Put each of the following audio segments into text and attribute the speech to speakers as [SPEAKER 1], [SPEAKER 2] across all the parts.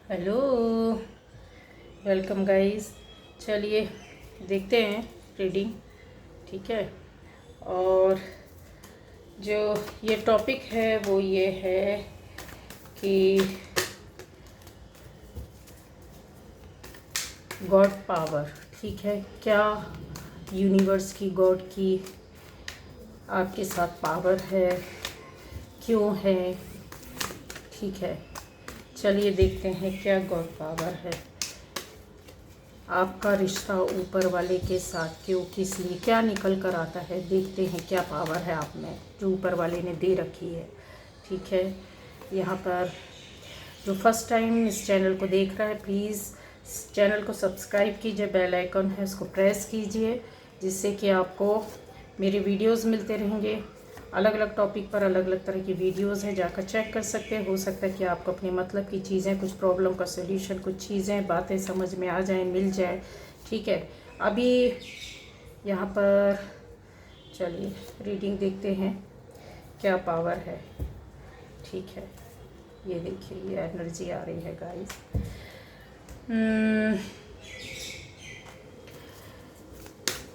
[SPEAKER 1] Hello, welcome guys. चलिए देखते हैं रीडिंग। ठीक है। और जो ये टॉपिक है वो ये है कि गॉड पावर। ठीक है, क्या यूनिवर्स की, गॉड की आपके साथ पावर है, क्यों है? ठीक है, चलिए देखते हैं क्या गॉड पावर है। आपका रिश्ता ऊपर वाले के साथ क्यों, किस लिए, क्या निकल कर आता है, देखते हैं क्या पावर है आप में जो ऊपर वाले ने दे रखी है। ठीक है, यहाँ पर जो फर्स्ट टाइम इस चैनल को देख रहा है, प्लीज़ चैनल को सब्सक्राइब कीजिए, बेल आइकन है उसको प्रेस कीजिए, जिससे कि आपको मेरे वीडियोस मिलते रहेंगे। अलग अलग टॉपिक पर अलग अलग तरह की वीडियोस हैं, जाकर चेक कर सकते हैं। हो सकता है कि आपको अपने मतलब की चीज़ें, कुछ प्रॉब्लम का सोल्यूशन, कुछ चीज़ें, बातें समझ में आ जाए, मिल जाए। ठीक है, अभी यहाँ पर चलिए रीडिंग देखते हैं क्या पावर है। ठीक है, ये देखिए, ये एनर्जी आ रही है गाइस।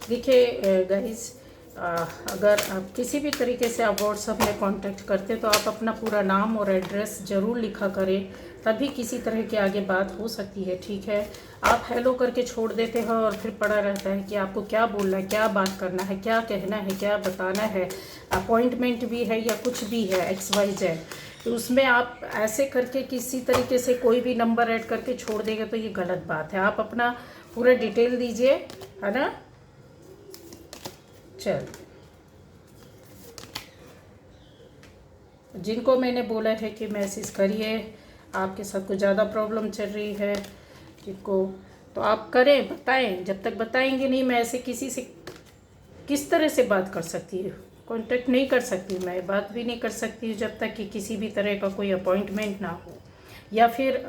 [SPEAKER 1] देखिए गाइस, अगर आप किसी भी तरीके से आप व्हाट्सएप में कांटेक्ट करते हैं तो आप अपना पूरा नाम और एड्रेस ज़रूर लिखा करें, तभी किसी तरह की आगे बात हो सकती है। ठीक है, आप हेलो करके छोड़ देते हो और फिर पड़ा रहता है कि आपको क्या बोलना है, क्या बात करना है, क्या कहना है, क्या बताना है, अपॉइंटमेंट भी है या कुछ भी है XYZ, तो उसमें आप ऐसे करके किसी तरीके से कोई भी नंबर ऐड करके छोड़ देंगे तो ये गलत बात है। आप अपना पूरा डिटेल दीजिए, है ना। चल, जिनको मैंने बोला है कि मैसेज करिए, आपके साथ कुछ ज़्यादा प्रॉब्लम चल रही है जिनको, तो आप करें, बताएं। जब तक बताएंगे नहीं, मैं ऐसे किसी से किस तरह से बात कर सकती हूँ, कांटेक्ट नहीं कर सकती, मैं बात भी नहीं कर सकती हूँ जब तक कि किसी भी तरह का कोई अपॉइंटमेंट ना हो। या फिर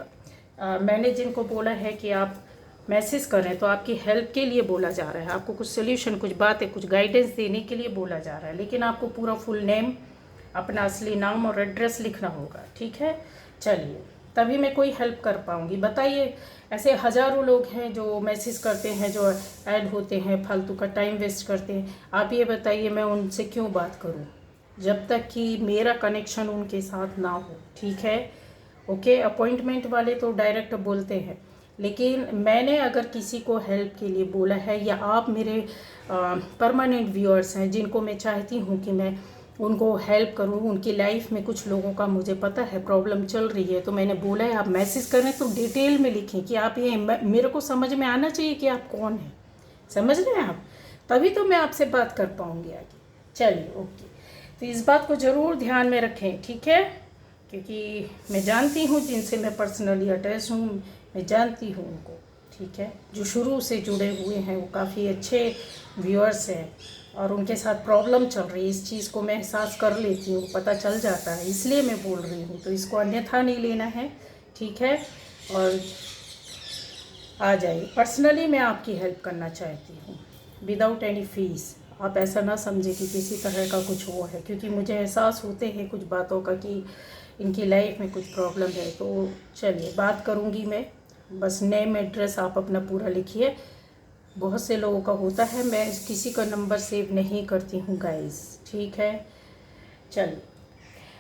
[SPEAKER 1] मैंने जिनको बोला है कि आप मैसेज करें तो आपकी हेल्प के लिए बोला जा रहा है, आपको कुछ सोल्यूशन, कुछ बातें, कुछ गाइडेंस देने के लिए बोला जा रहा है, लेकिन आपको पूरा फुल नेम, अपना असली नाम और एड्रेस लिखना होगा। ठीक है, चलिए, तभी मैं कोई हेल्प कर पाऊँगी। बताइए, ऐसे हज़ारों लोग हैं जो मैसेज करते हैं, जो ऐड होते हैं, फालतू का टाइम वेस्ट करते हैं। आप ये बताइए, मैं उनसे क्यों बात करूं जब तक कि मेरा कनेक्शन उनके साथ ना हो। ठीक है, ओके। अपॉइंटमेंट वाले तो डायरेक्ट बोलते हैं, लेकिन मैंने अगर किसी को हेल्प के लिए बोला है, या आप मेरे परमानेंट व्यूअर्स हैं जिनको मैं चाहती हूँ कि मैं उनको हेल्प करूँ, उनकी लाइफ में कुछ लोगों का मुझे पता है प्रॉब्लम चल रही है, तो मैंने बोला है आप मैसेज करें तो डिटेल में लिखें कि आप ये, मेरे को समझ में आना चाहिए कि आप कौन हैं, समझ रहे हैं आप, तभी तो मैं आपसे बात कर पाऊँगी आगे। चलिए, ओके, तो इस बात को ज़रूर ध्यान में रखें। ठीक है, क्योंकि मैं जानती हूँ जिनसे मैं पर्सनली अटैच हूँ, मैं जानती हूँ उनको। ठीक है, जो शुरू से जुड़े हुए हैं, वो काफ़ी अच्छे व्यूअर्स हैं और उनके साथ प्रॉब्लम चल रही है, इस चीज़ को मैं एहसास कर लेती हूँ, पता चल जाता है, इसलिए मैं बोल रही हूँ, तो इसको अन्यथा नहीं लेना है। ठीक है, और आ जाइए, पर्सनली मैं आपकी हेल्प करना चाहती हूँ विदाउट एनी फीस। आप ऐसा ना समझें कि किसी तरह का कुछ वो है, क्योंकि मुझे एहसास होते हैं कुछ बातों का कि इनकी लाइफ में कुछ प्रॉब्लम है। तो चलिए, बात करूँगी मैं, बस नेम एड्रेस आप अपना पूरा लिखिए। बहुत से लोगों का होता है, मैं किसी का नंबर सेव नहीं करती हूँ गाइस। ठीक है, चलिए,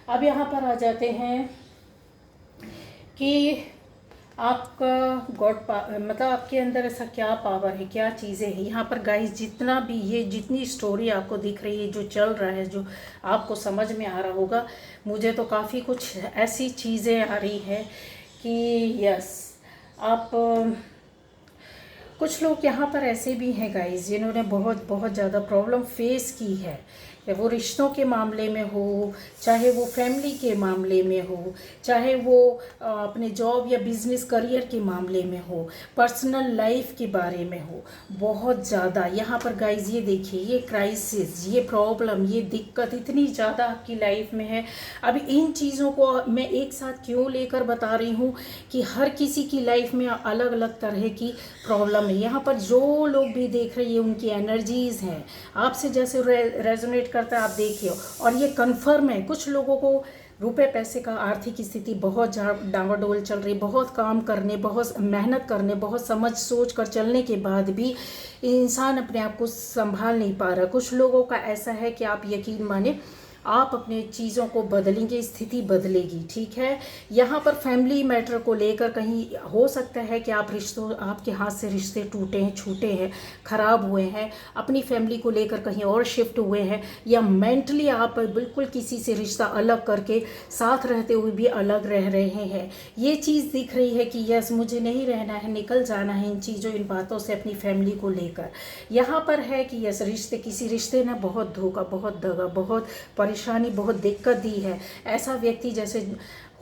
[SPEAKER 1] अब यहाँ पर आ जाते हैं कि आपका मतलब आपके अंदर ऐसा क्या पावर है, क्या चीज़ें हैं यहाँ पर गाइस। जितना भी ये, जितनी स्टोरी आपको दिख रही है, जो चल रहा है, जो आपको समझ में आ रहा होगा, मुझे तो काफ़ी कुछ ऐसी चीज़ें आ रही है कि यस, आप कुछ लोग यहाँ पर ऐसे भी हैं गाइस जिन्होंने बहुत बहुत ज़्यादा प्रॉब्लम फेस की है, वो रिश्तों के मामले में हो, चाहे वो फैमिली के मामले में हो, चाहे वो अपने जॉब या बिजनेस करियर के मामले में हो, पर्सनल लाइफ के बारे में हो। बहुत ज़्यादा यहाँ पर गाइस, ये देखिए, ये क्राइसिस, ये प्रॉब्लम, ये दिक्कत इतनी ज़्यादा आपकी लाइफ में है। अब इन चीज़ों को मैं एक साथ क्यों लेकर बता रही हूँ कि हर किसी की लाइफ में अलग अलग तरह की प्रॉब्लम है। यहाँ पर जो लोग भी देख रहे हैं, उनकी एनर्जीज़ हैं आपसे जैसे रेजोनेट करता है, आप देखिए, और ये कन्फर्म है। कुछ लोगों को रुपए पैसे का आर्थिक स्थिति बहुत डामाडोल चल रही, बहुत काम करने, बहुत मेहनत करने, बहुत समझ सोच कर चलने के बाद भी इंसान अपने आप को संभाल नहीं पा रहा। कुछ लोगों का ऐसा है कि आप यकीन माने, आप अपने चीज़ों को बदलेंगे, स्थिति बदलेगी, ठीक है। यहाँ पर फैमिली मैटर को लेकर कहीं हो सकता है कि आप आपके हाथ से रिश्ते टूटे हैं, छूटे हैं, ख़राब हुए हैं, अपनी फैमिली को लेकर कहीं और शिफ्ट हुए हैं, या मेंटली आप बिल्कुल किसी से रिश्ता अलग करके साथ रहते हुए भी अलग रह रहे हैं। ये चीज़ दिख रही है कि यस, मुझे नहीं रहना है, निकल जाना है इन चीज़ों, इन बातों से अपनी फैमिली को लेकर। यहाँ पर है कि यस, किसी रिश्ते ने बहुत धोखा, बहुत दगा, बहुत परेशानी, बहुत दिक्कत दी है। ऐसा व्यक्ति जैसे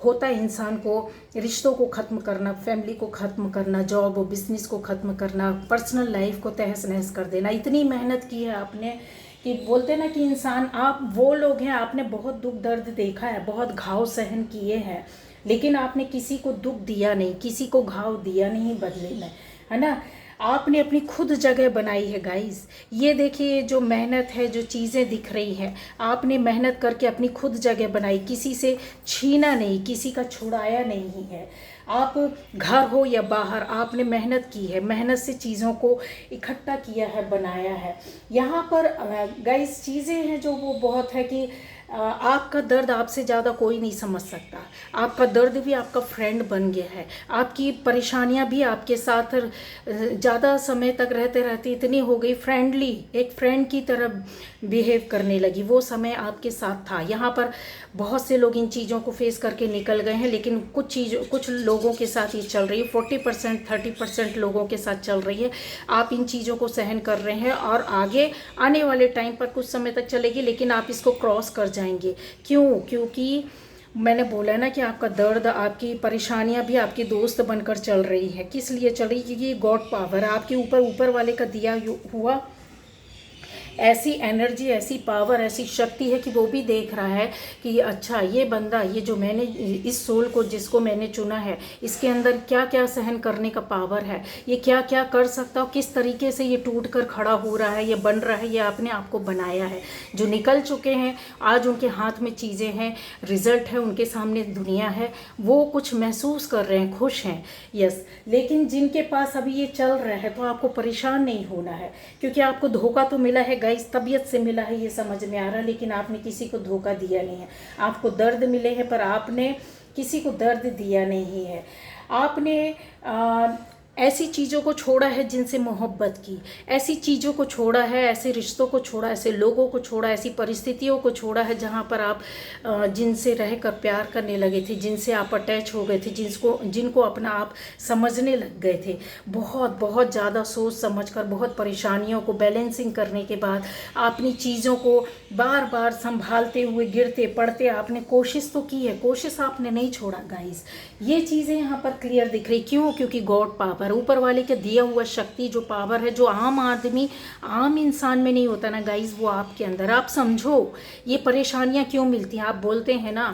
[SPEAKER 1] होता है इंसान को रिश्तों को ख़त्म करना, फैमिली को ख़त्म करना, जॉब और बिजनेस को ख़त्म करना, पर्सनल लाइफ को तहस नहस कर देना। इतनी मेहनत की है आपने कि बोलते ना कि इंसान, आप वो लोग हैं, आपने बहुत दुख दर्द देखा है, बहुत घाव सहन किए हैं, लेकिन आपने किसी को दुख दिया नहीं, किसी को घाव दिया नहीं बदले में, है ना। आपने अपनी खुद जगह बनाई है गाइस। ये देखिए जो मेहनत है, जो चीज़ें दिख रही हैं, आपने मेहनत करके अपनी खुद जगह बनाई, किसी से छीना नहीं, किसी का छुड़ाया नहीं है। आप घर हो या बाहर, आपने मेहनत की है, मेहनत से चीज़ों को इकट्ठा किया है, बनाया है। यहाँ पर गाइस चीज़ें हैं जो वो बहुत है कि आपका दर्द आपसे ज़्यादा कोई नहीं समझ सकता। आपका दर्द भी आपका फ्रेंड बन गया है, आपकी परेशानियां भी आपके साथ ज़्यादा समय तक रहते रहते इतनी हो गई, फ्रेंडली, एक फ्रेंड की तरह बिहेव करने लगी। वो समय आपके साथ था। यहाँ पर बहुत से लोग इन चीज़ों को फेस करके निकल गए हैं, लेकिन कुछ लोगों के साथ ये चल रही है, 40% 30% लोगों के साथ चल रही है। आप इन चीज़ों को सहन कर रहे हैं और आगे आने वाले टाइम पर कुछ समय तक चलेगी, लेकिन आप इसको क्रॉस कर जाएंगे। क्यों? क्योंकि मैंने बोला ना कि आपका दर्द, आपकी परेशानियां भी आपकी दोस्त बनकर चल रही है। किस लिए चल रही है? क्योंकि ये गॉड पावर है आपके ऊपर वाले का दिया हुआ ऐसी एनर्जी, ऐसी पावर, ऐसी शक्ति है कि वो भी देख रहा है कि अच्छा ये बंदा, ये जो मैंने इस सोल को जिसको मैंने चुना है, इसके अंदर क्या क्या सहन करने का पावर है, ये क्या क्या कर सकता हो, किस तरीके से ये टूट कर खड़ा हो रहा है, ये बन रहा है, ये आपने आपको बनाया है। जो निकल चुके हैं, आज उनके हाथ में चीज़ें हैं, रिजल्ट है, उनके सामने दुनिया है, वो कुछ महसूस कर रहे हैं, खुश हैं, यस। लेकिन जिनके पास अभी ये चल रहा है, तो आपको परेशान नहीं होना है, क्योंकि आपको धोखा तो मिला है गाइस, तबीयत से मिला है, ये समझ में आ रहा है, लेकिन आपने किसी को धोखा दिया नहीं है। आपको दर्द मिले हैं, पर आपने किसी को दर्द दिया नहीं है। आपने ऐसी चीज़ों को छोड़ा है जिनसे मोहब्बत की, ऐसी चीज़ों को छोड़ा है, ऐसे रिश्तों को छोड़ा, ऐसे लोगों को छोड़ा, ऐसी परिस्थितियों को छोड़ा है जहाँ पर आप जिनसे रहकर प्यार करने लगे थे, जिनसे आप अटैच हो गए थे, जिनको अपना आप समझने लग गए थे। बहुत बहुत ज़्यादा सोच समझकर, बहुत परेशानियों को बैलेंसिंग करने के बाद अपनी चीज़ों को बार बार संभालते हुए, गिरते पड़ते आपने कोशिश तो की है, कोशिश आपने नहीं छोड़ा गाइस। ये चीज़ें यहाँ पर क्लियर दिख रही। क्यों? क्योंकि गॉड पावर, ऊपर वाले के दिया हुआ शक्ति, जो पावर है, जो आम आदमी, आम इंसान में नहीं होता ना गाइस, वो आपके अंदर। आप समझो ये परेशानियां क्यों मिलती हैं। आप बोलते हैं ना,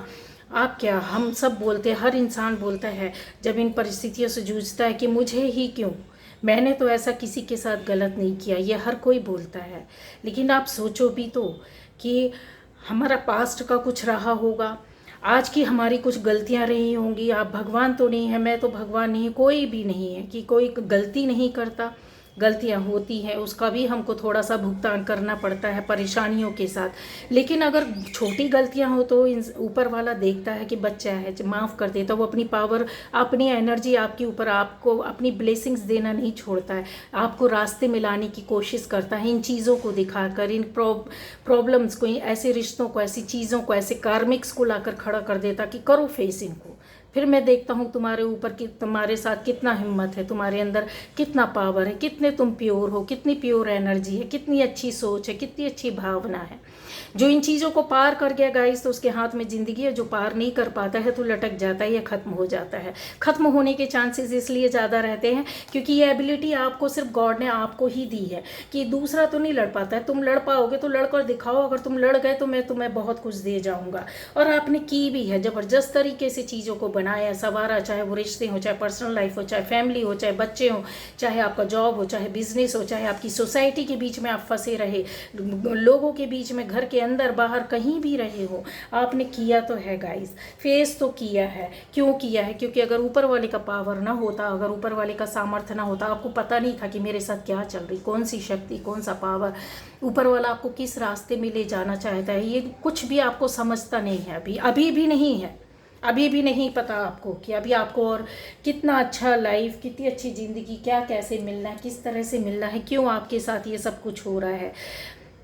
[SPEAKER 1] आप क्या, हम सब बोलते हैं, हर इंसान बोलता है जब इन परिस्थितियों से जूझता है कि मुझे ही क्यों, मैंने तो ऐसा किसी के साथ गलत नहीं किया, ये हर कोई बोलता है। लेकिन आप सोचो भी तो कि हमारा पास्ट का कुछ रहा होगा, आज की हमारी कुछ गलतियां रही होंगी। आप भगवान तो नहीं है, मैं तो भगवान नहीं, कोई भी नहीं है कि कोई गलती नहीं करता, गलतियां होती हैं, उसका भी हमको थोड़ा सा भुगतान करना पड़ता है परेशानियों के साथ। लेकिन अगर छोटी गलतियां हो तो ऊपर वाला देखता है कि बच्चा है, माफ़ कर देता, वो अपनी पावर, अपनी एनर्जी आपके ऊपर, आपको अपनी ब्लेसिंग्स देना नहीं छोड़ता है, आपको रास्ते में लाने की कोशिश करता है, इन चीज़ों को दिखाकर, इन प्रॉब्लम्स को, ऐसे रिश्तों को, ऐसी चीज़ों को, ऐसे कार्मिक्स को लाकर खड़ा कर देता कि करो फेस इनको, फिर मैं देखता हूँ तुम्हारे ऊपर कि तुम्हारे साथ कितना हिम्मत है, तुम्हारे अंदर कितना पावर है, कितने तुम प्योर हो, कितनी प्योर एनर्जी है, कितनी अच्छी सोच है, कितनी अच्छी भावना है। जो इन चीज़ों को पार कर गया गाइस, तो उसके हाथ में ज़िंदगी है। जो पार नहीं कर पाता है तो लटक जाता है या ख़त्म हो जाता है। ख़त्म होने के चांसेस इसलिए ज़्यादा रहते हैं क्योंकि ये एबिलिटी आपको सिर्फ गॉड ने आपको ही दी है कि दूसरा तो नहीं लड़ पाता है। तुम लड़ पाओगे तो लड़ कर दिखाओ, अगर तुम लड़ गए तो मैं तुम्हें बहुत कुछ दे जाऊँगा। और आपने की भी है, ज़बरदस्त तरीके से चीज़ों को बनाया संवारा, चाहे वो रिश्ते हो, चाहे पर्सनल लाइफ हो, चाहे फैमिली हो, चाहे बच्चे हो, चाहे आपका जॉब हो, चाहे बिजनेस हो, चाहे आपकी सोसाइटी के बीच में आप फंसे रहे, लोगों के बीच में, घर के अंदर बाहर कहीं भी रहे हो, आपने किया तो है गाइस, फेस तो किया है। क्यों किया है? क्योंकि अगर ऊपर वाले का पावर ना होता, अगर ऊपर वाले का सामर्थ्य ना होता, आपको पता नहीं था कि मेरे साथ क्या चल रही, कौन सी शक्ति, कौन सा पावर, ऊपर वाला आपको किस रास्ते में ले जाना चाहता है, ये कुछ भी आपको समझता नहीं है। अभी भी नहीं है, अभी भी नहीं पता आपको कि अभी आपको और कितना अच्छा लाइफ, कितनी अच्छी ज़िंदगी, क्या कैसे मिलना है, किस तरह से मिलना है, क्यों आपके साथ ये सब कुछ हो रहा है।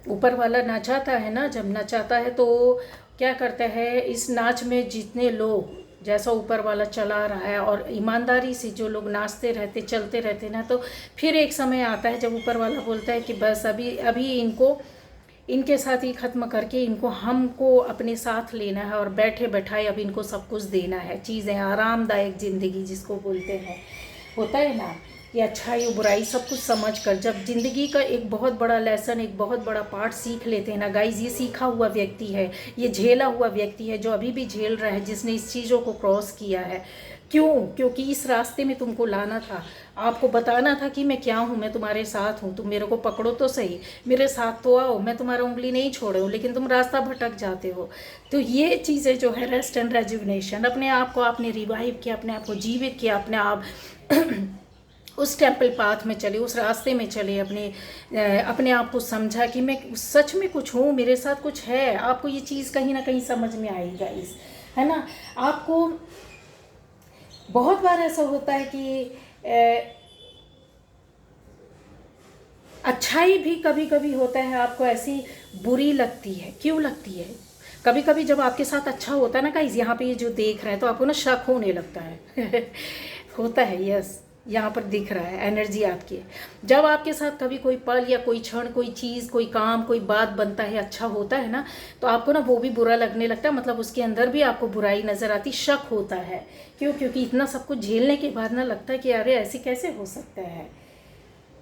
[SPEAKER 1] ऊपर वाला नचाता है ना, जब नचाता है तो क्या करता है, इस नाच में जितने लोग, जैसा ऊपर वाला चला रहा है और ईमानदारी से जो लोग नाचते रहते, चलते रहते ना, तो फिर एक समय आता है जब ऊपर वाला बोलता है कि बस अभी अभी इनको, इनके साथ ही ख़त्म करके इनको, हमको अपने साथ लेना है और बैठे बैठाए अब इनको सब कुछ देना है, चीज़ें, आरामदायक ज़िंदगी जिसको बोलते हैं, होता है ना, ये अच्छाई बुराई सब कुछ समझ कर जब ज़िंदगी का एक बहुत बड़ा लेसन, एक बहुत बड़ा पार्ट सीख लेते हैं ना गाइज, ये सीखा हुआ व्यक्ति है, ये झेला हुआ व्यक्ति है जो अभी भी झेल रहा है, जिसने इस चीज़ों को क्रॉस किया है। क्यों? क्योंकि इस रास्ते में तुमको लाना था, आपको बताना था कि मैं क्या हूँ, मैं तुम्हारे साथ हूँ, तुम मेरे को पकड़ो तो सही, मेरे साथ तो आओ, मैं तुम्हारा उंगली नहीं छोड़ हूँ, लेकिन तुम रास्ता भटक जाते हो। तो ये चीज़ें जो है, रेस्ट एंड रेजुविनेशन, अपने आप को आपने रिवाइव किया, अपने आप को जीवित किया, अपने आप उस टेम्पल पाथ में चले, उस रास्ते में चले, अपने आप को समझा कि मैं सच में कुछ हूँ, मेरे साथ कुछ है। आपको ये चीज़ कहीं ना कहीं समझ में आएगा, इस है ना। आपको बहुत बार ऐसा होता है कि अच्छाई भी कभी कभी होता है आपको ऐसी बुरी लगती है। क्यों लगती है? कभी कभी जब आपके साथ अच्छा होता है ना गाइस, यहाँ पे ये जो देख रहे हैं तो आपको ना शक होने लगता है होता है, यस, यहाँ पर दिख रहा है एनर्जी आपकी। जब आपके साथ कभी कोई पल या कोई क्षण, कोई चीज़, कोई काम, कोई बात बनता है, अच्छा होता है ना, तो आपको ना वो भी बुरा लगने लगता है, मतलब उसके अंदर भी आपको बुराई नज़र आती, शक होता है। क्यों? क्योंकि इतना सब कुछ झेलने के बाद ना लगता है कि अरे ऐसे कैसे हो सकता है,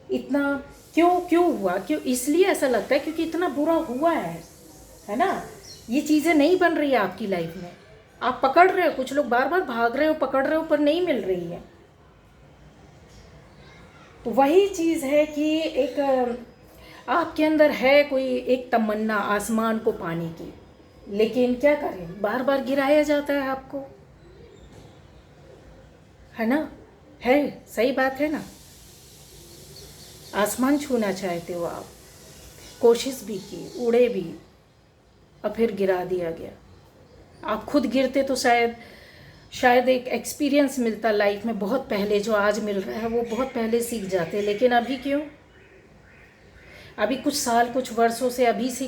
[SPEAKER 1] इतना क्यों हुआ, क्यों, इसलिए ऐसा लगता है क्योंकि इतना बुरा हुआ है ना। ये चीज़ें नहीं बन रही है आपकी लाइफ में, आप पकड़ रहे हो, कुछ लोग बार बार भाग रहे हो, पकड़ रहे हो, पर नहीं मिल रही है। तो वही चीज़ है कि एक आपके अंदर है कोई एक तमन्ना आसमान को पाने की, लेकिन क्या करें, बार बार गिराया जाता है आपको, है ना। है, सही बात है ना। आसमान छूना चाहते हो आप, कोशिश भी की, उड़े भी, और फिर गिरा दिया गया। आप खुद गिरते तो शायद एक एक्सपीरियंस मिलता लाइफ में बहुत पहले, जो आज मिल रहा है वो बहुत पहले सीख जाते, लेकिन अभी क्यों, अभी कुछ साल, कुछ वर्षों से अभी से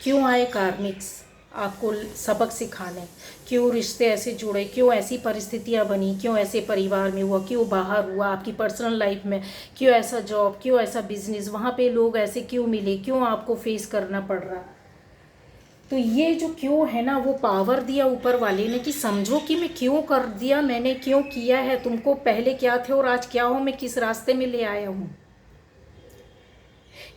[SPEAKER 1] क्यों आए कार्मिक्स आपको सबक सिखाने, क्यों रिश्ते ऐसे जुड़े, क्यों ऐसी परिस्थितियां बनी, क्यों ऐसे परिवार में हुआ, क्यों बाहर हुआ, आपकी पर्सनल लाइफ में क्यों ऐसा जॉब, क्यों ऐसा बिजनेस, वहाँ पे लोग ऐसे क्यों मिले, क्यों आपको फेस करना पड़ रहा। तो ये जो क्यों है ना, वो पावर दिया ऊपर वाले ने कि समझो कि मैं क्यों कर दिया, मैंने क्यों किया है, तुमको पहले क्या थे और आज क्या हो, मैं किस रास्ते में ले आया हूँ।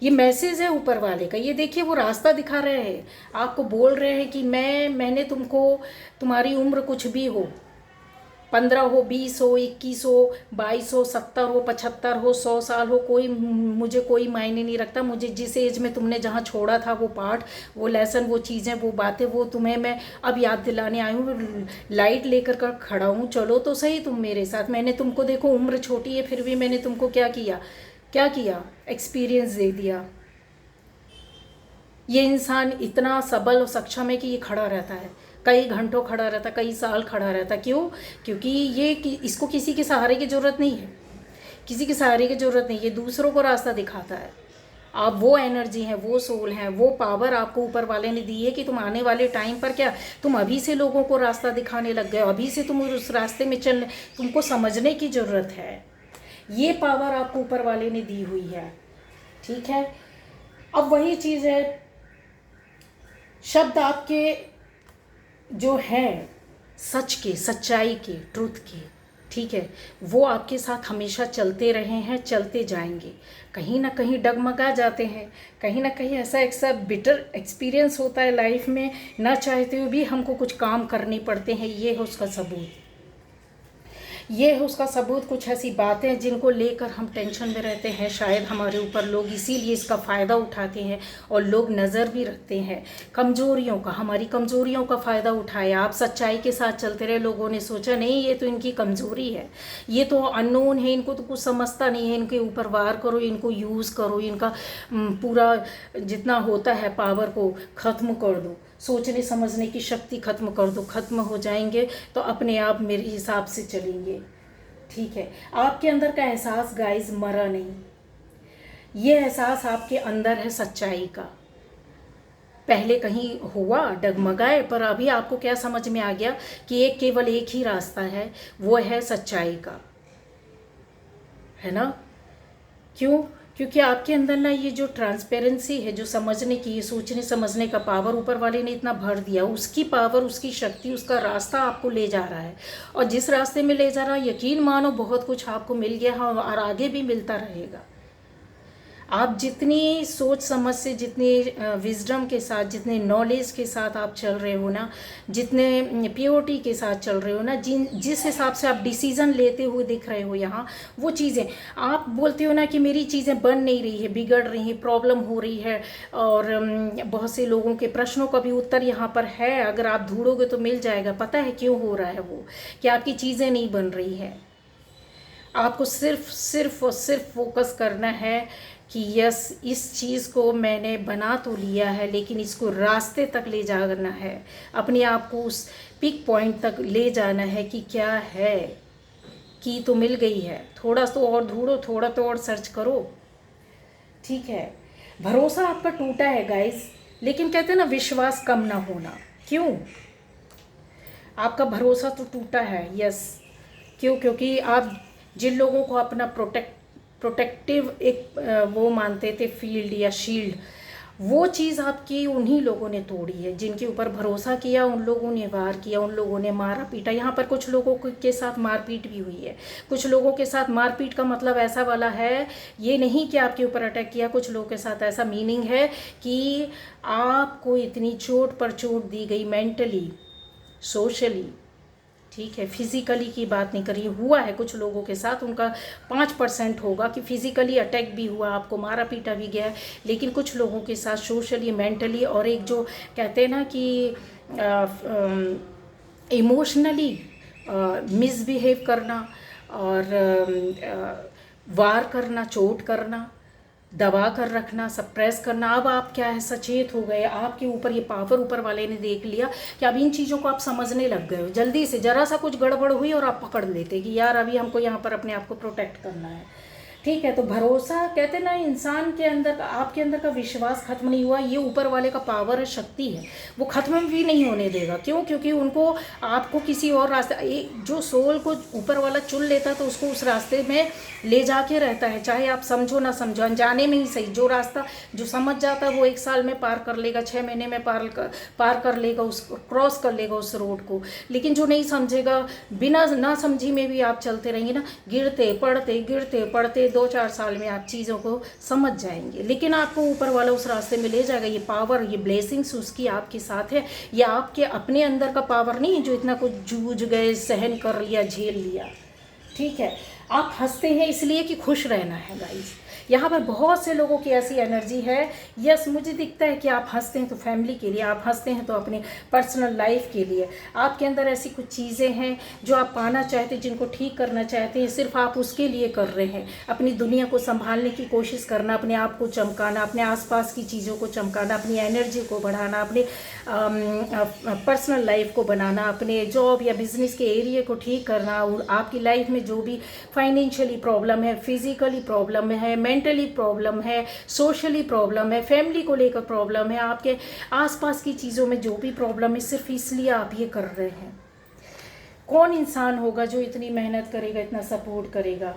[SPEAKER 1] ये मैसेज है ऊपर वाले का। ये देखिए, वो रास्ता दिखा रहे हैं, आपको बोल रहे हैं कि मैंने तुमको, तुम्हारी उम्र कुछ भी हो, 15 हो, 20 हो, 21 हो, 22 हो, 70 हो, 75 हो, 100 साल हो, मुझे कोई मायने नहीं रखता। मुझे जिस एज में तुमने जहाँ छोड़ा था वो पार्ट, वो लेसन, वो चीज़ें, वो बातें, वो तुम्हें मैं अब याद दिलाने आई हूँ। लाइट लेकर कर खड़ा हूँ, चलो तो सही तुम मेरे साथ। मैंने तुमको, देखो उम्र छोटी है फिर भी मैंने तुमको क्या किया, एक्सपीरियंस दे दिया। ये इंसान इतना सबल और सक्षम है कि ये खड़ा रहता है, कई घंटों खड़ा रहता, कई साल खड़ा रहता। क्यों? क्योंकि इसको किसी के सहारे की ज़रूरत नहीं है, किसी के सहारे की ज़रूरत नहीं, ये दूसरों को रास्ता दिखाता है। आप वो एनर्जी हैं, वो सोल हैं, वो पावर आपको ऊपर वाले ने दी है कि तुम आने वाले टाइम पर क्या, तुम अभी से लोगों को रास्ता दिखाने लग गए, अभी से तुम उस रास्ते में चलने, तुमको समझने की ज़रूरत है। ये पावर आपको ऊपर वाले ने दी हुई है, ठीक है। अब वही चीज़ है, शब्द आपके जो हैं सच के, सच्चाई के, ट्रुथ के, ठीक है, वो आपके साथ हमेशा चलते रहे हैं, चलते जाएंगे। कहीं ना कहीं डगमगा जाते हैं, कहीं ना कहीं ऐसा बिटर एक्सपीरियंस होता है लाइफ में, ना चाहते हुए भी हमको कुछ काम करने पड़ते हैं। ये है उसका सबूत, ये है उसका सबूत। कुछ ऐसी बातें जिनको लेकर हम टेंशन में रहते हैं, शायद हमारे ऊपर लोग इसीलिए इसका फ़ायदा उठाते हैं और लोग नज़र भी रखते हैं कमज़ोरियों का, हमारी कमज़ोरियों का फ़ायदा उठाया। आप सच्चाई के साथ चलते रहे, लोगों ने सोचा नहीं ये तो इनकी कमज़ोरी है, ये तो अननोन है, इनको तो कुछ समझता नहीं है, इनके ऊपर वार करो, इनको यूज़ करो, इनका पूरा जितना होता है पावर को ख़त्म कर दो, सोचने समझने की शक्ति ख़त्म कर दो। ख़त्म हो जाएंगे तो अपने आप मेरे हिसाब से चलेंगे। ठीक है, आपके अंदर का एहसास गाइस मरा नहीं, ये एहसास आपके अंदर है सच्चाई का। पहले कहीं हुआ डगमगाए, पर अभी आपको क्या समझ में आ गया कि केवल एक ही रास्ता है, वो है सच्चाई का, है ना। क्यों? क्योंकि आपके अंदर ना ये जो ट्रांसपेरेंसी है, जो समझने की, ये सोचने समझने का पावर ऊपर वाले ने इतना भर दिया, उसकी पावर, उसकी शक्ति, उसका रास्ता आपको ले जा रहा है। और जिस रास्ते में ले जा रहा है, यकीन मानो बहुत कुछ आपको मिल गया है और आगे भी मिलता रहेगा। आप जितनी सोच समझ से, जितनी विजडम के साथ, जितने नॉलेज के साथ आप चल रहे हो ना, जितने प्योरिटी के साथ चल रहे हो ना, जिस हिसाब से आप डिसीज़न लेते हुए दिख रहे हो यहाँ, वो चीज़ें आप बोलते हो ना कि मेरी चीज़ें बन नहीं रही है, बिगड़ रही है, प्रॉब्लम हो रही है, और बहुत से लोगों के प्रश्नों का भी उत्तर यहाँ पर है। अगर आप ढूंढोगे तो मिल जाएगा। पता है क्यों हो रहा है वो? कि आपकी चीज़ें नहीं बन रही है। आपको सिर्फ और सिर्फ फोकस करना है कि यस, इस चीज़ को मैंने बना तो लिया है, लेकिन इसको रास्ते तक ले जाना है, अपने आप को उस पिक पॉइंट तक ले जाना है कि क्या है, की तो मिल गई है, थोड़ा तो और ढूंढो, थोड़ा तो और सर्च करो। ठीक है, भरोसा आपका टूटा है गाइस, लेकिन कहते हैं ना विश्वास कम ना होना। क्यों? आपका भरोसा तो टूटा है, यस। क्यों? क्योंकि आप जिन लोगों को अपना प्रोटेक्टिव एक वो मानते थे, फील्ड या शील्ड, वो चीज़ आपकी उन्हीं लोगों ने तोड़ी है। जिनके ऊपर भरोसा किया उन लोगों ने वार किया, उन लोगों ने मारा पीटा। यहाँ पर कुछ लोगों के साथ मारपीट भी हुई है। कुछ लोगों के साथ मारपीट का मतलब ऐसा वाला है, ये नहीं कि आपके ऊपर अटैक किया, कुछ लोगों के साथ ऐसा मीनिंग है कि आपको इतनी चोट पर चोट दी गई, मेंटली, सोशली, ठीक है, फिज़िकली की बात नहीं करिए, हुआ है कुछ लोगों के साथ, उनका 5% होगा कि फिज़िकली अटैक भी हुआ, आपको मारा पीटा भी गया है, लेकिन कुछ लोगों के साथ सोशली, मेंटली, और एक जो कहते हैं ना कि इमोशनली मिसबिहेव करना और वार करना, चोट करना, दबा कर रखना, सप्रेस करना। अब आप क्या है, सचेत हो गए, आपके ऊपर ये पावर ऊपर वाले ने देख लिया कि अब इन चीज़ों को आप समझने लग गए हो। जल्दी से जरा सा कुछ गड़बड़ हुई और आप पकड़ लेते कि यार अभी हमको यहाँ पर अपने आप को प्रोटेक्ट करना है। ठीक है, तो भरोसा, कहते ना इंसान के अंदर, आपके अंदर का विश्वास खत्म नहीं हुआ, ये ऊपर वाले का पावर है, शक्ति है, वो खत्म भी नहीं होने देगा। क्यों? क्योंकि उनको आपको किसी और रास्ते, जो सोल को ऊपर वाला चुन लेता है तो उसको उस रास्ते में ले जाके रहता है, चाहे आप समझो ना समझो, अनजाने में ही सही। जो रास्ता जो समझ जाता है वो 1 साल में पार कर लेगा, 6 महीने में पार कर लेगा, उस क्रॉस कर लेगा उस रोड को। लेकिन जो नहीं समझेगा, बिना ना समझी में भी आप चलते रहेंगे ना, गिरते पड़ते 2-4 साल में आप चीज़ों को समझ जाएंगे। लेकिन आपको ऊपर वाला उस रास्ते में ले जाएगा। ये पावर, ये ब्लेसिंग्स उसकी आपके साथ है। ये आपके अपने अंदर का पावर नहीं है जो इतना कुछ जूझ गए, सहन कर लिया, झेल लिया। ठीक है, आप हंसते हैं इसलिए कि खुश रहना है गाइस। यहाँ पर बहुत से लोगों की ऐसी एनर्जी है। यस, मुझे दिखता है कि आप हंसते हैं तो फैमिली के लिए, आप हंसते हैं तो अपने पर्सनल लाइफ के लिए। आपके अंदर ऐसी कुछ चीज़ें हैं जो आप पाना चाहते हैं, जिनको ठीक करना चाहते हैं, सिर्फ आप उसके लिए कर रहे हैं। अपनी दुनिया को संभालने की कोशिश करना, अपने आप को चमकाना, अपने आसपास की चीज़ों को चमकाना, अपनी एनर्जी को बढ़ाना, अपने पर्सनल लाइफ को बनाना, अपने जॉब या बिजनेस के एरिया को ठीक करना, और आपकी लाइफ में जो भी फाइनेंशियली प्रॉब्लम है, फिजिकली प्रॉब्लम है, मेंटली प्रॉब्लम है, सोशली प्रॉब्लम है, फैमिली को लेकर प्रॉब्लम है, आपके आसपास की चीज़ों में जो भी प्रॉब्लम है, सिर्फ इसलिए आप ये कर रहे हैं। कौन इंसान होगा जो इतनी मेहनत करेगा, इतना सपोर्ट करेगा?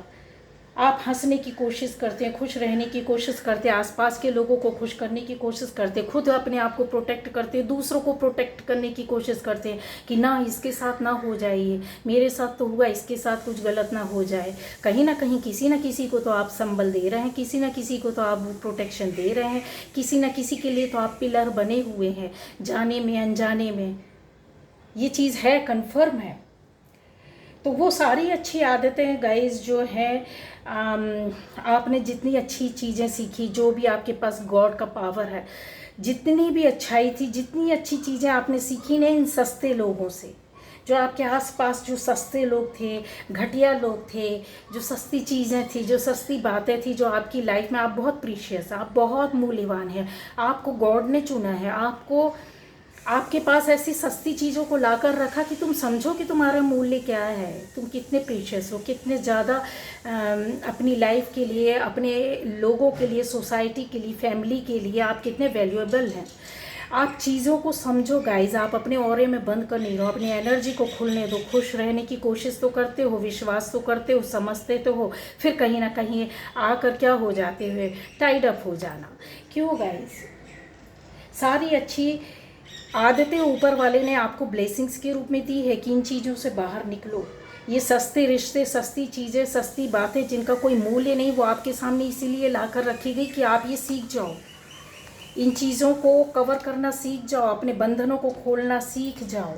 [SPEAKER 1] आप हंसने की कोशिश करते हैं, खुश रहने की कोशिश करते हैं, आसपास के लोगों को खुश करने की कोशिश करते हैं, खुद अपने आप को प्रोटेक्ट करते हैं, दूसरों को प्रोटेक्ट करने की कोशिश करते हैं कि ना इसके साथ ना हो जाए, ये मेरे साथ तो हुआ, इसके साथ कुछ गलत ना हो जाए। कहीं ना कहीं किसी ना किसी को तो आप संबल दे रहे हैं, किसी ना किसी को तो आप प्रोटेक्शन दे रहे हैं, किसी ना किसी के लिए तो आप पिलर बने हुए हैं, जाने में अनजाने में। ये चीज़ है, कन्फर्म है। तो वो सारी अच्छी आदतें गाइस जो हैं, आपने जितनी अच्छी चीज़ें सीखी, जो भी आपके पास गॉड का पावर है, जितनी भी अच्छाई थी, जितनी अच्छी चीज़ें आपने सीखी ना इन सस्ते लोगों से, जो आपके आसपास जो सस्ते लोग थे, घटिया लोग थे, जो सस्ती चीज़ें थी, जो सस्ती बातें थी, जो आपकी लाइफ में, आप बहुत प्रीशियस, आप बहुत मूल्यवान हैं, आपको गॉड ने चुना है, आपको आपके पास ऐसी सस्ती चीज़ों को लाकर रखा कि तुम समझो कि तुम्हारा मूल्य क्या है, तुम कितने प्रीशियस हो, कितने ज़्यादा अपनी लाइफ के लिए, अपने लोगों के लिए, सोसाइटी के लिए, फैमिली के लिए आप कितने वैल्यूएबल हैं। आप चीज़ों को समझो गाइज, आप अपने ऑरे में बंद कर नहीं रहो, अपनी एनर्जी को खुलने दो, खुश रहने की कोशिश तो करते हो, विश्वास तो करते हो, समझते तो हो, फिर कहीं ना कहीं आकर क्या हो जाते हुए टाइड अप हो जाना। क्यों गाइज? सारी अच्छी आदतें ऊपर वाले ने आपको ब्लेसिंग्स के रूप में दी है कि इन चीज़ों से बाहर निकलो। ये सस्ते रिश्ते, सस्ती चीज़ें, सस्ती बातें जिनका कोई मूल्य नहीं, वो आपके सामने इसीलिए लाकर रखी गई कि आप ये सीख जाओ, इन चीज़ों को कवर करना सीख जाओ, अपने बंधनों को खोलना सीख जाओ।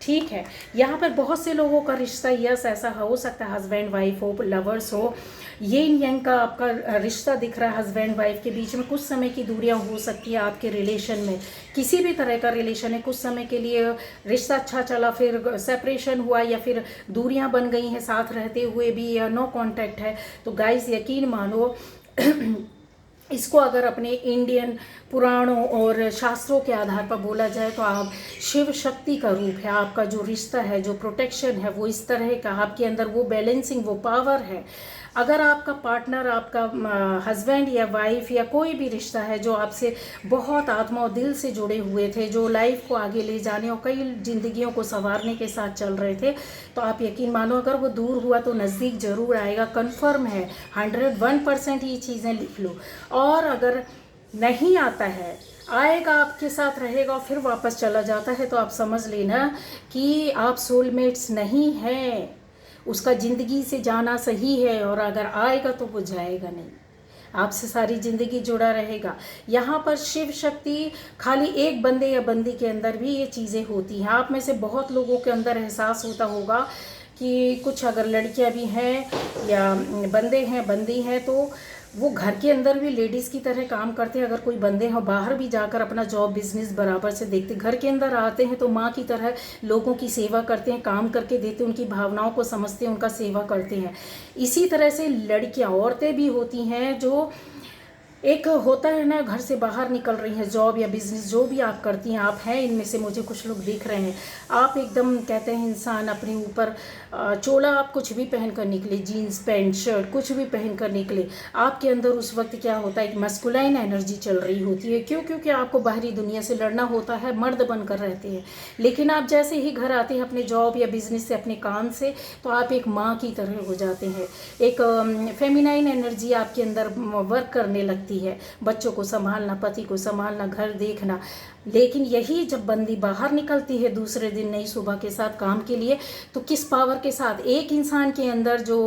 [SPEAKER 1] ठीक है, यहाँ पर बहुत से लोगों का रिश्ता यस ऐसा हो सकता है, हस्बैंड वाइफ हो, लवर्स हो, ये यंग का आपका रिश्ता दिख रहा है हस्बैंड वाइफ के बीच में। कुछ समय की दूरियां हो सकती है आपके रिलेशन में, किसी भी तरह का रिलेशन है, कुछ समय के लिए रिश्ता अच्छा चला, फिर सेपरेशन हुआ, या फिर दूरियां बन गई हैं साथ रहते हुए भी, या नो कांटेक्ट है। तो गाइस यकीन मानो इसको अगर अपने इंडियन पुराणों और शास्त्रों के आधार पर बोला जाए तो आप शिव शक्ति का रूप है। आपका जो रिश्ता है, जो प्रोटेक्शन है, वो इस तरह का, आपके अंदर वो बैलेंसिंग, वो पावर है। अगर आपका पार्टनर, आपका हस्बैंड या वाइफ या कोई भी रिश्ता है जो आपसे बहुत आत्मा और दिल से जुड़े हुए थे, जो लाइफ को आगे ले जाने और कई जिंदगियों को संवारने के साथ चल रहे थे, तो आप यकीन मानो अगर वो दूर हुआ तो नज़दीक ज़रूर आएगा, कन्फर्म है, 101% ये चीज़ें लिख लो। और अगर नहीं आता है, आएगा, आपके साथ रहेगा और फिर वापस चला जाता है, तो आप समझ लेना कि आप सोलमेट्स नहीं हैं, उसका ज़िंदगी से जाना सही है। और अगर आएगा तो वो जाएगा नहीं, आपसे सारी ज़िंदगी जुड़ा रहेगा। यहाँ पर शिव शक्ति खाली एक बंदे या बंदी के अंदर भी ये चीज़ें होती हैं। आप में से बहुत लोगों के अंदर एहसास होता होगा कि कुछ अगर लड़कियाँ भी हैं या बंदे हैं, बंदी हैं, तो वो घर के अंदर भी लेडीज़ की तरह काम करते हैं। अगर कोई बंदे हैं बाहर भी जाकर अपना जॉब बिजनेस बराबर से देखते, घर के अंदर आते हैं तो माँ की तरह लोगों की सेवा करते हैं, काम करके देते, उनकी भावनाओं को समझते हैं, उनका सेवा करते हैं। इसी तरह से लड़कियाँ, औरतें भी होती हैं जो एक होता है ना, घर से बाहर निकल रही हैं, जॉब या बिजनेस जो भी आप करती हैं, आप हैं इनमें से, मुझे कुछ लोग देख रहे हैं, आप एकदम कहते हैं इंसान अपने ऊपर चोला आप कुछ भी पहन कर निकले, जीन्स पैंट शर्ट कुछ भी पहन कर निकले, आपके अंदर उस वक्त क्या होता है, एक मस्कुलाइन एनर्जी चल रही होती है। क्यों? क्योंकि आपको बाहरी दुनिया से लड़ना होता है, मर्द बनकर रहते हैं। लेकिन आप जैसे ही घर आते हैं अपने जॉब या बिजनेस से, अपने काम से, तो आप एक माँ की तरह हो जाते हैं, एक फेमिनाइन एनर्जी आपके अंदर वर्क करने लगती है, बच्चों को संभालना, पति को संभालना, घर देखना। लेकिन यही जब बंदी बाहर निकलती है दूसरे दिन नई सुबह के साथ काम के लिए, तो किस पावर के साथ, एक इंसान के अंदर जो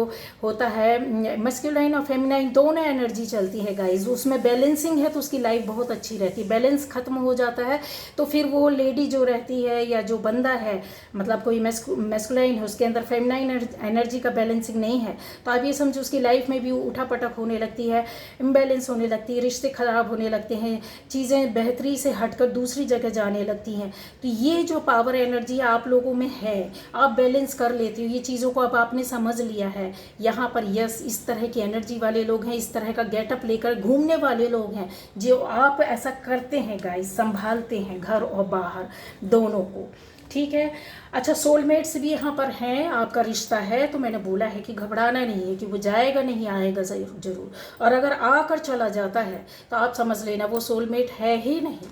[SPEAKER 1] होता है मस्कुलाइन और फेमिनाइन दोनों एनर्जी चलती है गाइज, उसमें बैलेंसिंग है तो उसकी लाइफ बहुत अच्छी रहती है। बैलेंस खत्म हो जाता है तो फिर वो लेडी जो रहती है या जो बंदा है, मतलब कोई मस्कुलाइन है, उसके अंदर फेमिनाइन एनर्जी का बैलेंसिंग नहीं है, तो आप ये समझो उसकी लाइफ में भी उठा पटक होने लगती है, इम्बैलेंस होने लगती है, रिश्ते खराब होने लगते हैं, चीज़ें बेहतरी से हटकर दूसरी जगह जाने लगती हैं। तो ये जो पावर एनर्जी आप लोगों में है, आप बैलेंस कर लेते हो, ये चीज़ों को अब आपने समझ लिया है। यहाँ पर यस, इस तरह की एनर्जी वाले लोग हैं, इस तरह का गेटअप लेकर घूमने वाले लोग हैं, जो आप ऐसा करते हैं गाइस, संभालते हैं घर और बाहर दोनों को। ठीक है, अच्छा, सोलमेट्स भी यहाँ पर हैं, आपका रिश्ता है, तो मैंने बोला है कि घबराना नहीं है कि वो जाएगा नहीं, आएगा ज़रूर। और अगर आकर चला जाता है तो आप समझ लेना वो सोलमेट है ही नहीं।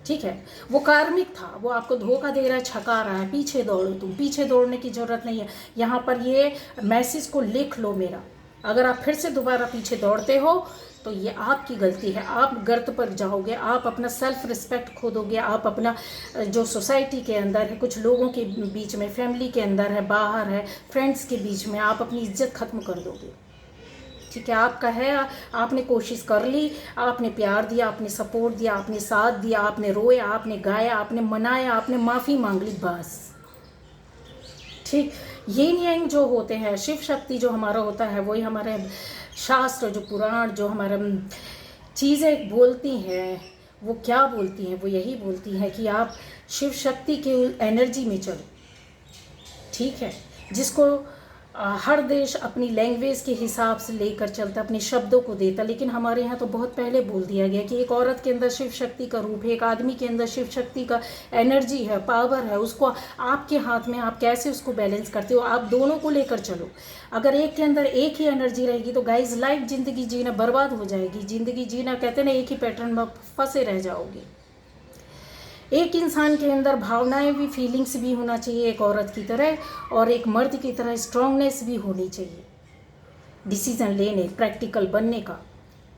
[SPEAKER 1] ठीक है, वो कार्मिक था, वो आपको धोखा दे रहा है, छका रहा है, पीछे दौड़ो तुम, पीछे दौड़ने की ज़रूरत नहीं है। यहाँ पर ये मैसेज को लिख लो मेरा, अगर आप फिर से दोबारा पीछे दौड़ते हो तो ये आपकी गलती है, आप गर्त पर जाओगे, आप अपना सेल्फ रिस्पेक्ट खो दोगे, आप अपना जो सोसाइटी के अंदर है, कुछ लोगों के बीच में, फैमिली के अंदर है, बाहर है, फ्रेंड्स के बीच में, आप अपनी इज्जत ख़त्म कर दोगे। ठीक है, आपका है, आपने कोशिश कर ली, आपने प्यार दिया, आपने सपोर्ट दिया, आपने साथ दिया, आपने रोया, आपने गाया, आपने मनाया, आपने माफ़ी मांग ली, बस। ठीक, यिन यांग जो होते हैं, शिव शक्ति जो हमारा होता है, वही हमारे शास्त्र, जो पुराण, जो हमारा चीज़ें बोलती हैं, वो क्या बोलती हैं? वो यही बोलती हैं कि आप शिव शक्ति के एनर्जी में चलो। ठीक है, जिसको हर देश अपनी लैंग्वेज के हिसाब से लेकर चलता, अपने शब्दों को देता, लेकिन हमारे यहाँ तो बहुत पहले बोल दिया गया कि एक औरत के अंदर शिव शक्ति का रूप है, एक आदमी के अंदर शिव शक्ति का एनर्जी है, पावर है, उसको आपके हाथ में, आप कैसे उसको बैलेंस करते हो, आप दोनों को लेकर चलो। अगर एक के अंदर एक ही एनर्जी रहेगी तो गाइज लाइफ, ज़िंदगी जीना बर्बाद हो जाएगी। ज़िंदगी जीना, कहते ना, एक ही पैटर्न में फंसे रह जाओगे। एक इंसान के अंदर भावनाएं भी, फीलिंग्स भी होना चाहिए एक औरत की तरह, और एक मर्द की तरह स्ट्रांगनेस भी होनी चाहिए, डिसीजन लेने, प्रैक्टिकल बनने का।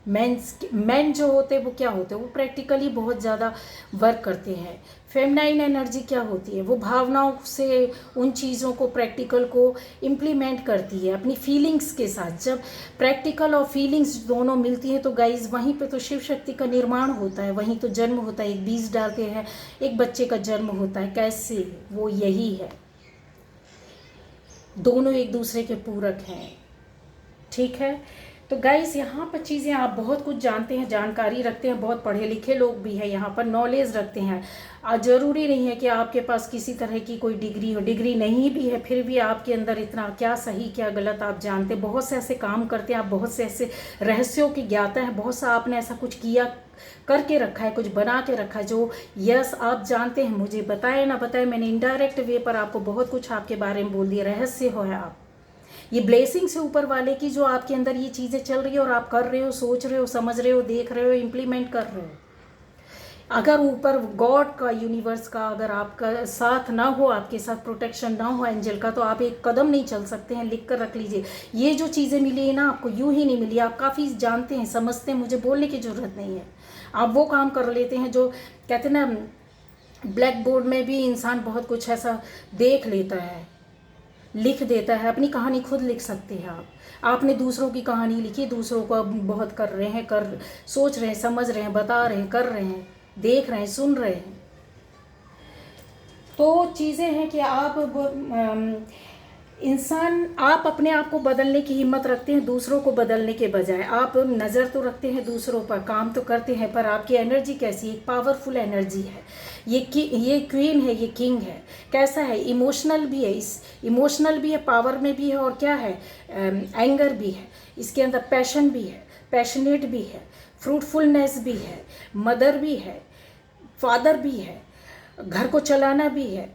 [SPEAKER 1] मैन जो होते हैं वो क्या होते हैं? वो प्रैक्टिकली बहुत ज़्यादा वर्क करते हैं। फेमिनाइन एनर्जी क्या होती है? वो भावनाओं से उन चीज़ों को, प्रैक्टिकल को इम्प्लीमेंट करती है अपनी फीलिंग्स के साथ। जब प्रैक्टिकल और फीलिंग्स दोनों मिलती हैं तो गाइज वहीं पे तो शिव शक्ति का निर्माण होता है, वहीं तो जन्म होता है। एक बीज डालते हैं, एक बच्चे का जन्म होता है। कैसे? वो यही है, दोनों एक दूसरे के पूरक हैं। ठीक है, तो गाइस यहाँ पर चीज़ें, आप बहुत कुछ जानते हैं, जानकारी रखते हैं, बहुत पढ़े लिखे लोग भी हैं यहाँ पर, नॉलेज रखते हैं। ज़रूरी नहीं है कि आपके पास किसी तरह की कोई डिग्री हो, डिग्री नहीं भी है फिर भी आपके अंदर इतना क्या सही क्या गलत आप जानते हैं। बहुत से ऐसे काम करते हैं आप, बहुत से ऐसे रहस्यों की ज्ञाता है, बहुत सा आपने ऐसा कुछ किया, करके रखा है, कुछ बना के रखा है जो यस आप जानते हैं। मुझे बताए ना बताए, मैंने इनडायरेक्ट वे पर आपको बहुत कुछ आपके बारे में बोल दिया, रहस्य हो है आप। ये ब्लेसिंग से ऊपर वाले की जो आपके अंदर ये चीज़ें चल रही है और आप कर रहे हो, सोच रहे हो, समझ रहे हो, देख रहे हो, इम्प्लीमेंट कर रहे हो। अगर ऊपर गॉड का, यूनिवर्स का अगर आपका साथ ना हो, आपके साथ प्रोटेक्शन ना हो एंजल का, तो आप एक कदम नहीं चल सकते हैं। लिख कर रख लीजिए, ये जो चीज़ें मिली है ना आपको, यूं ही नहीं मिली। आप काफ़ी जानते हैं, समझते हैं, मुझे बोलने की ज़रूरत नहीं है। आप वो काम कर लेते हैं जो कहते हैं ना, ब्लैक बोर्ड में भी इंसान बहुत कुछ ऐसा देख लेता है, लिख देता है, अपनी कहानी खुद लिख सकते हैं आप। आपने दूसरों की कहानी लिखी, दूसरों को बहुत कर रहे हैं, सोच रहे हैं, समझ रहे हैं, बता रहे हैं, कर रहे हैं, देख रहे हैं, सुन रहे हैं। तो चीज़ें हैं कि आप इंसान, आप अपने आप को बदलने की हिम्मत रखते हैं दूसरों को बदलने के बजाय। आप नज़र तो रखते हैं दूसरों पर, काम तो करते हैं, पर आपकी एनर्जी कैसी है? पावरफुल एनर्जी है ये क्वीन है, ये किंग है। कैसा है? इमोशनल भी है, इस इमोशनल भी है, पावर में भी है, और क्या है, एंगर भी है, इसके अंदर पैशन भी है, पैशनेट भी है, फ्रूटफुलनेस भी है, मदर भी है, फादर भी है, घर को चलाना भी है,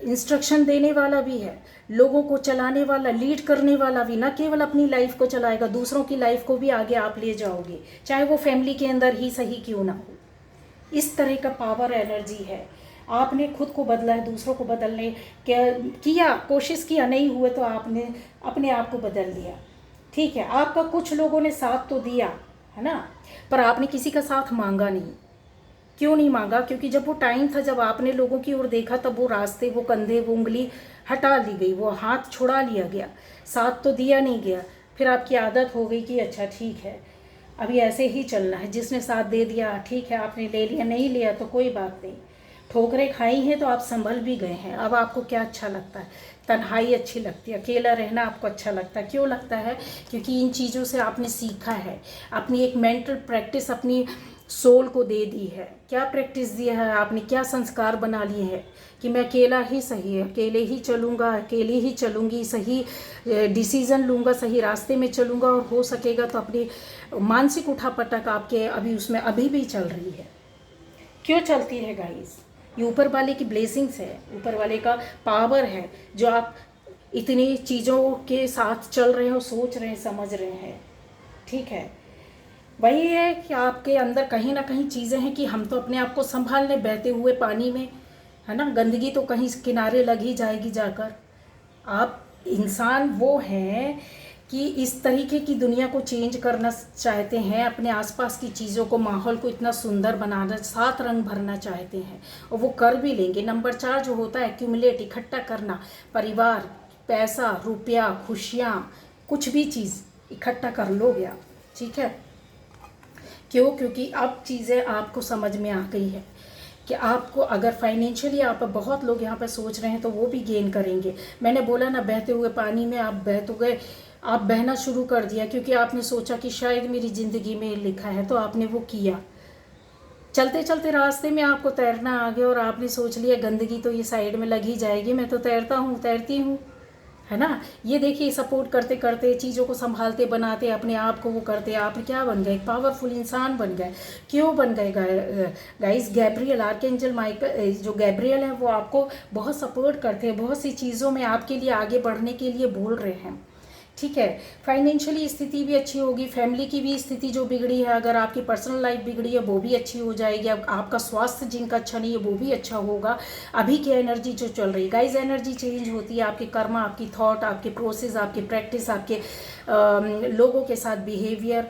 [SPEAKER 1] इंस्ट्रक्शन देने वाला भी है, लोगों को चलाने वाला, लीड करने वाला भी। ना केवल अपनी लाइफ को चलाएगा, दूसरों की लाइफ को भी आगे आप ले जाओगे, चाहे वो फैमिली के अंदर ही सही क्यों ना हो। इस तरह का पावर एनर्जी है। आपने खुद को बदला है, दूसरों को बदलने किया, कोशिश किया, नहीं हुए तो आपने अपने आप को बदल दिया। ठीक है, आपका कुछ लोगों ने साथ तो दिया है ना, पर आपने किसी का साथ मांगा नहीं। क्यों नहीं मांगा? क्योंकि जब वो टाइम था, जब आपने लोगों की ओर देखा, तब वो रास्ते, वो कंधे, वो उंगली हटा ली गई, वो हाथ छुड़ा लिया गया, साथ तो दिया नहीं गया। फिर आपकी आदत हो गई कि अच्छा ठीक है, अभी ऐसे ही चलना है, जिसने साथ दे दिया ठीक है, आपने ले लिया, नहीं लिया तो कोई बात नहीं। ठोकरें खाई हैं तो आप संभल भी गए हैं। अब आपको क्या अच्छा लगता है? तन्हाई अच्छी लगती है, अकेला रहना आपको अच्छा लगता है। क्यों लगता है? क्योंकि इन चीज़ों से आपने सीखा है, अपनी एक मेंटल प्रैक्टिस अपनी सोल को दे दी है। क्या प्रैक्टिस दिया है आपने? क्या संस्कार बना लिए हैं कि मैं अकेला ही सही है, अकेले ही चलूँगा, अकेले ही चलूँगी, सही डिसीज़न लूँगा, सही रास्ते में चलूँगा, और हो सकेगा तो अपनी मानसिक उठापटक आपके अभी उसमें अभी भी चल रही है। क्यों चलती है गाइस? ये ऊपर वाले की ब्लेसिंग्स है, ऊपर वाले का पावर है, जो आप इतनी चीज़ों के साथ चल रहे हो, सोच रहे हैं, समझ रहे हैं। ठीक है, वही है कि आपके अंदर कहीं ना कहीं चीज़ें हैं कि हम तो अपने आप को संभाल लें, बहते हुए पानी में, है ना, गंदगी तो कहीं किनारे लग ही जाएगी जाकर। आप इंसान वो हैं कि इस तरीके की दुनिया को चेंज करना चाहते हैं, अपने आसपास की चीज़ों को, माहौल को इतना सुंदर बनाना, 7 रंग भरना चाहते हैं और वो कर भी लेंगे। नंबर 4 जो होता है एक्यूमुलेट, इकट्ठा करना, परिवार, पैसा, रुपया, खुशियाँ, कुछ भी चीज़ इकट्ठा कर लोगे आप, ठीक है। क्यों? क्योंकि अब चीज़ें आपको समझ में आ गई है कि आपको अगर फाइनेंशियली, आप बहुत लोग यहाँ पर सोच रहे हैं तो वो भी गेन करेंगे। मैंने बोला ना, बहते हुए पानी में आप बह तो गए, आप बहना शुरू कर दिया क्योंकि आपने सोचा कि शायद मेरी ज़िंदगी में लिखा है, तो आपने वो किया। चलते चलते रास्ते में आपको तैरना आ गया और आपने सोच लिया गंदगी तो ये साइड में लग ही जाएगी, मैं तो तैरता हूँ, तैरती हूँ, है ना। ये देखिए, सपोर्ट करते करते, चीज़ों को संभालते, बनाते, अपने आप को वो करते, आप क्या बन गए? एक पावरफुल इंसान बन गए। क्यों बन गए गाइस? गैब्रियल, आर्कएंजल माइकल, जो गैब्रियल है वो आपको बहुत सपोर्ट करते हैं, बहुत सी चीज़ों में आपके लिए आगे बढ़ने के लिए बोल रहे हैं, ठीक है। फाइनेंशियली स्थिति भी अच्छी होगी, फैमिली की भी स्थिति जो बिगड़ी है, अगर आपकी पर्सनल लाइफ बिगड़ी है वो भी अच्छी हो जाएगी। अब आपका स्वास्थ्य जिनका अच्छा नहीं है वो भी अच्छा होगा। अभी की एनर्जी जो चल रही है गाइस, एनर्जी चेंज होती है, आपके कर्म, आपकी थॉट, आपके प्रोसेस, आपके प्रैक्टिस, आपके लोगों के साथ बिहेवियर,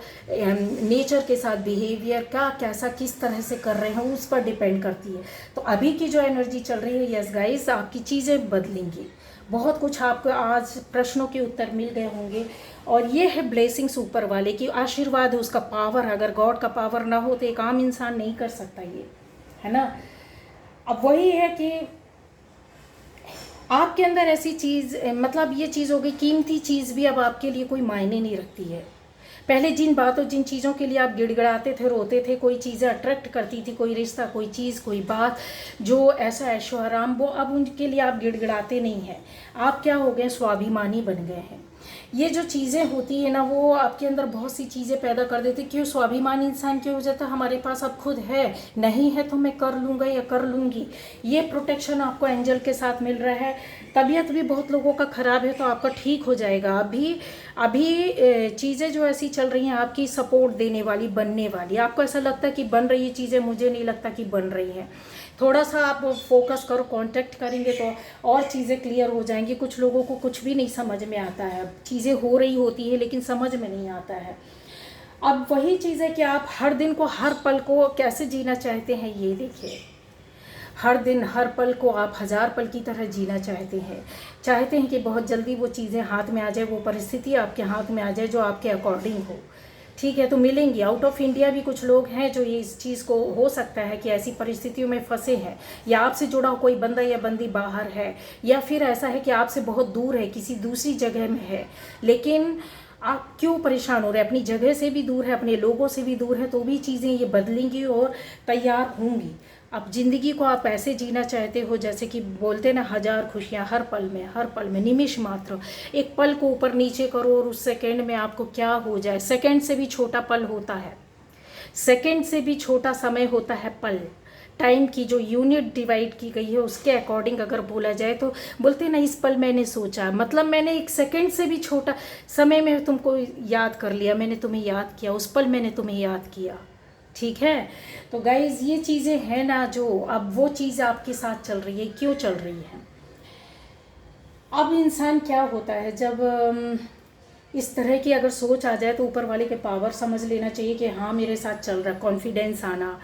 [SPEAKER 1] नेचर के साथ बिहेवियर, क्या कैसा किस तरह से कर रहे हैं उस पर डिपेंड करती है। तो अभी की जो एनर्जी चल रही है, यस गाइस, आपकी चीज़ें बदलेंगी। बहुत कुछ आपको आज प्रश्नों के उत्तर मिल गए होंगे और ये है ब्लेसिंग्स ऊपर वाले की, आशीर्वाद है, उसका पावर। अगर गॉड का पावर ना हो तो एक आम इंसान नहीं कर सकता ये, है ना। अब वही है कि आपके अंदर ऐसी चीज़, मतलब ये चीज़ हो गई, कीमती चीज़ भी अब आपके लिए कोई मायने नहीं रखती है। पहले जिन बातों, जिन चीज़ों के लिए आप गिड़गिड़ाते थे, रोते थे, कोई चीज़ें अट्रैक्ट करती थी, कोई रिश्ता, कोई चीज़, कोई बात जो ऐसा ऐशो आराम, वो अब उनके लिए आप गिड़गिड़ाते नहीं हैं। आप क्या हो गए? स्वाभिमानी बन गए हैं। ये जो चीज़ें होती है ना, वो आपके अंदर बहुत सी चीज़ें पैदा कर देती। क्यों? स्वाभिमानी इंसान क्यों हो जाता है? हमारे पास अब खुद है, नहीं है तो मैं कर लूँगा या कर लूँगी। ये प्रोटेक्शन आपको एंजल के साथ मिल रहा है। तबीयत भी बहुत लोगों का ख़राब है तो आपका ठीक हो जाएगा। अभी चीज़ें जो ऐसी चल रही हैं आपकी सपोर्ट देने वाली, बनने वाली। आपको ऐसा लगता है कि बन रही है चीज़ें, मुझे नहीं लगता कि बन रही हैं। थोड़ा सा आप फोकस करो, कांटेक्ट करेंगे तो और चीज़ें क्लियर हो जाएंगी। कुछ लोगों को कुछ भी नहीं समझ में आता है, चीज़ें हो रही होती है लेकिन समझ में नहीं आता है। अब वही चीज़ है कि आप हर दिन को, हर पल को कैसे जीना चाहते हैं, ये देखिए। हर दिन, हर पल को आप 1000 पल की तरह जीना चाहते हैं कि बहुत जल्दी वो चीज़ें हाथ में आ जाए, वो परिस्थिति आपके हाथ में आ जाए जो आपके अकॉर्डिंग हो, ठीक है। तो मिलेंगी। आउट ऑफ इंडिया भी कुछ लोग हैं जो ये इस चीज़ को, हो सकता है कि ऐसी परिस्थितियों में फंसे हैं, या आपसे जुड़ा कोई बंदा या बंदी बाहर है, या फिर ऐसा है कि आपसे बहुत दूर है, किसी दूसरी जगह में है, लेकिन आप क्यों परेशान हो रहे हैं? अपनी जगह से भी दूर है, अपने लोगों से भी दूर है, तो भी चीज़ें ये बदलेंगी और तैयार होंगी। अब ज़िंदगी को आप ऐसे जीना चाहते हो जैसे कि बोलते ना, 1000 खुशियाँ हर पल में, हर पल में, निमिष मात्र। एक पल को ऊपर नीचे करो और उस सेकंड में आपको क्या हो जाए। सेकंड से भी छोटा पल होता है, सेकंड से भी छोटा समय होता है पल। टाइम की जो यूनिट डिवाइड की गई है उसके अकॉर्डिंग अगर बोला जाए तो बोलते ना, इस पल मैंने सोचा, मतलब मैंने एक सेकंड से भी छोटा समय में तुमको याद कर लिया, मैंने तुम्हें याद किया, उस पल मैंने तुम्हें याद किया, ठीक है। तो गाइज ये चीज़ें हैं ना, जो अब वो चीज़ आपके साथ चल रही है, क्यों चल रही है? अब इंसान क्या होता है, जब इस तरह की अगर सोच आ जाए तो ऊपर वाले के पावर समझ लेना चाहिए कि हाँ मेरे साथ चल रहा। कॉन्फिडेंस आना,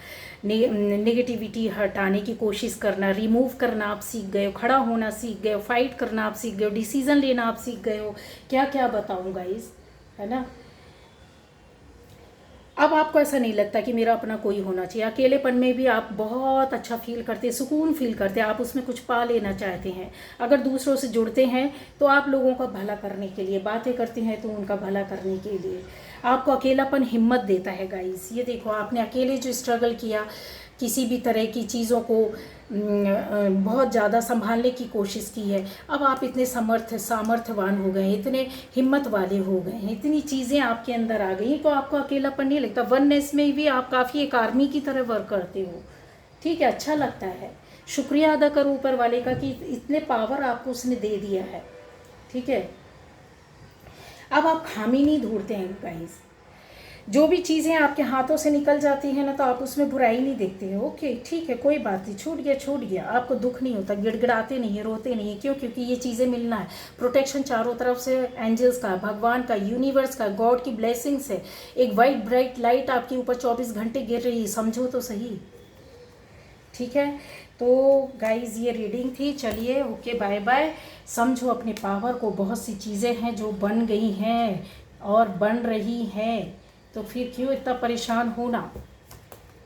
[SPEAKER 1] नेगेटिविटी हटाने की कोशिश करना, रिमूव करना आप सीख गए हो, खड़ा होना सीख गए हो, फाइट करना आप सीख गए हो, डिसीजन लेना आप सीख गए हो। क्या क्या बताऊँ गाइज, है ना। अब आपको ऐसा नहीं लगता कि मेरा अपना कोई होना चाहिए। अकेलेपन में भी आप बहुत अच्छा फील करते हैं, सुकून फील करते हैं, आप उसमें कुछ पा लेना चाहते हैं। अगर दूसरों से जुड़ते हैं तो आप लोगों का भला करने के लिए, बातें करते हैं तो उनका भला करने के लिए। आपको अकेलापन हिम्मत देता है गाइस। ये देखो, आपने अकेले जो स्ट्रगल किया, किसी भी तरह की चीज़ों को बहुत ज़्यादा संभालने की कोशिश की है, अब आप इतने सामर्थ्यवान हो गए हैं, इतने हिम्मत वाले हो गए हैं, इतनी चीज़ें आपके अंदर आ गई हैं, तो आपको अकेलापन नहीं लगता। वननेस में भी आप काफ़ी एक आर्मी की तरह वर्क करते हो, ठीक है, अच्छा लगता है। शुक्रिया अदा करो ऊपर वाले का कि इतने पावर आपको उसने दे दिया है, ठीक है। अब आप खामी नहीं ढूंढते हैं गाइस। जो भी चीज़ें आपके हाथों से निकल जाती हैं ना, तो आप उसमें बुराई नहीं देखते हैं। ओके, ठीक है, कोई बात नहीं, छूट गया, आपको दुख नहीं होता, गिड़गिड़ाते नहीं है, रोते नहीं है। क्यों? क्योंकि ये चीज़ें मिलना है। प्रोटेक्शन चारों तरफ से एंजल्स का, भगवान का, यूनिवर्स का, गॉड की ब्लेसिंग्स है। एक वाइट ब्राइट लाइट आपके ऊपर 24 घंटे गिर रही है, समझो तो सही। ठीक है, तो गाइज ये रीडिंग थी। चलिए, ओके, बाय बाय। समझो अपने पावर को। बहुत सी चीज़ें हैं जो बन गई हैं और बन रही हैं, तो फिर क्यों इतना परेशान होना।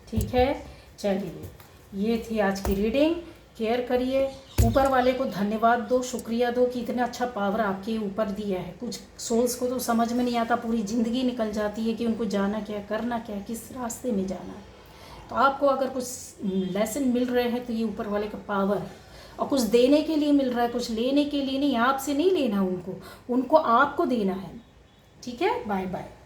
[SPEAKER 1] ठीक है, चलिए, ये थी आज की रीडिंग। केयर करिए, ऊपर वाले को धन्यवाद दो, शुक्रिया दो कि इतना अच्छा पावर आपके ऊपर दिया है। कुछ सोल्स को तो समझ में नहीं आता, पूरी ज़िंदगी निकल जाती है कि उनको जाना क्या, करना क्या, किस रास्ते में जाना है। तो आपको अगर कुछ लेसन मिल रहे हैं तो ये ऊपर वाले का पावर है। और कुछ देने के लिए मिल रहा है, कुछ लेने के लिए नहीं। आपसे नहीं लेना उनको आपको देना है। ठीक है, बाय बाय।